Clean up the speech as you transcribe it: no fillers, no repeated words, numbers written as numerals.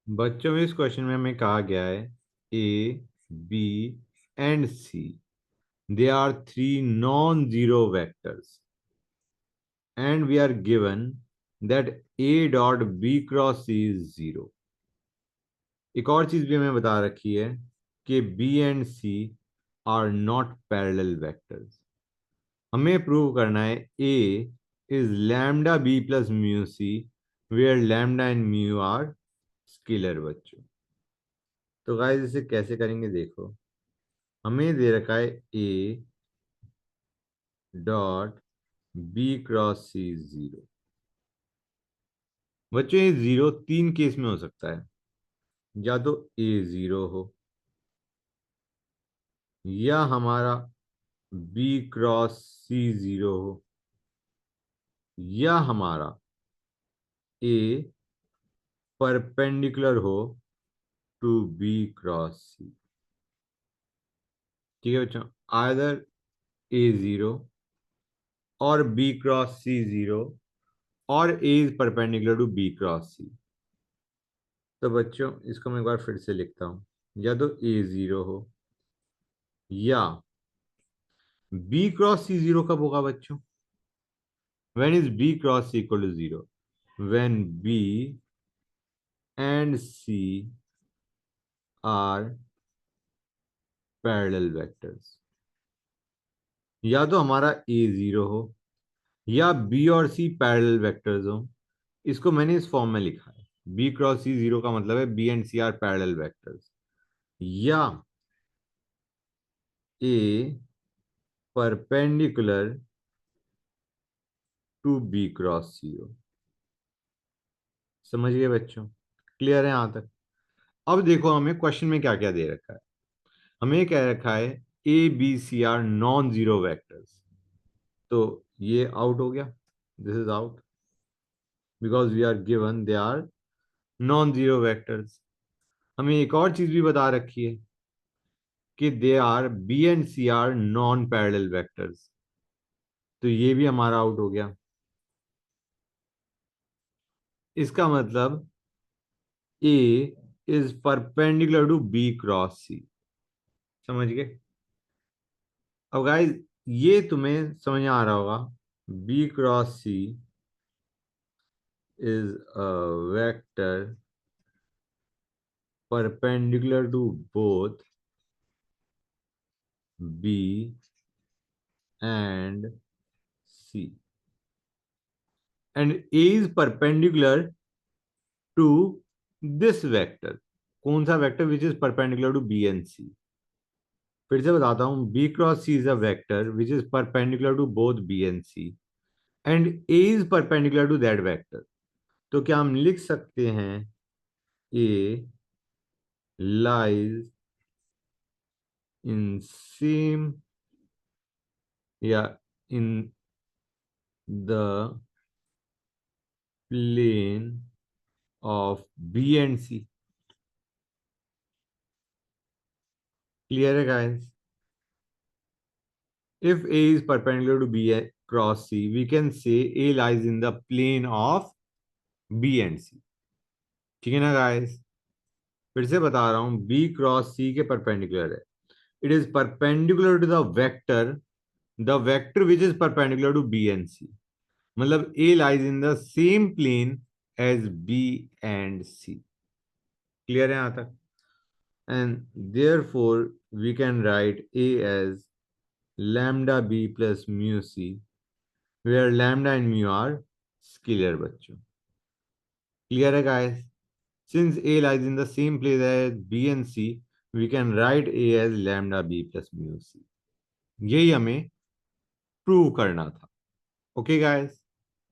बच्चों इस क्वेश्चन में हमें कहा गया है A B and C they are three non zero vectors and we are given that A dot B cross C is zero. एक और चीज भी हमें बता रखी है कि B and C are not parallel vectors. हमें प्रूव करना है A is lambda B plus mu C where lambda and mu are scalar बच्चों। तो गाइस इसे कैसे करेंगे देखो। हमें दे रखा है A dot B cross C zero. बच्चों ये जीरो तीन केस में हो सकता है, या तो ए जीरो हो, या हमारा बी क्रॉस सी जीरो हो, या हमारा ए परपेंडिकुलर हो टू बी क्रॉस सी। ठीक है बच्चों, आइदर ए जीरो और बी क्रॉस सी जीरो और A is perpendicular to B cross C. तो बच्चों इसको मैं एक बार फिर से लिखता हूं, या तो ए जीरो हो, या बी क्रॉस सी जीरो कब होगा बच्चों? When is B cross C equal to zero? When B and C are parallel vectors. या तो हमारा ए जीरो हो, या बी और सी पैरेलल वेक्टर्स हो। इसको मैंने इस फॉर्म में लिखा है, बी क्रॉस सी जीरो का मतलब है B and C are parallel vectors, या A perpendicular to B cross C हो। समझ गए बच्चों? क्लियर है यहां तक? अब देखो हमें क्वेश्चन में क्या क्या दे रखा है। हमें कह रखा है A B C are non zero vectors. तो ये आउट हो गया, this is out because we are given they are non zero vectors. हमें एक और चीज भी बता रखी है कि they are B and C are non parallel vectors. तो ये भी हमारा आउट हो गया। इसका मतलब A is perpendicular to B cross C. समझ गए? अब गाइस ये तुम्हें समझ में आ रहा होगा, B cross C is a vector perpendicular to both B and C, and A is perpendicular to this vector. कौन सा vector which is perpendicular to B and C? फिर से बताता हूं, B cross C is a vector which is perpendicular to both B and C and A is perpendicular to that vector. तो क्या हम लिख सकते हैं ए लाइज इन सेम या in the plane of B and C? Clear guys? If A is perpendicular to B cross C, we can say A lies in the plane of B and C. ठीक है ना guys? फिर से बता रहा हूं, B cross C के perpendicular है। It is perpendicular to the vector which is perpendicular to B and C. मतलब A lies in the same plane as B and C. Clear है यहां तक? And therefore we can write A as lambda b plus mu c, where lambda and mu are scalar बच्चों। Clear है guys? Since A lies in the same place as B and C, we can write A as lambda b plus mu c। यही हमें prove करना था। Okay guys?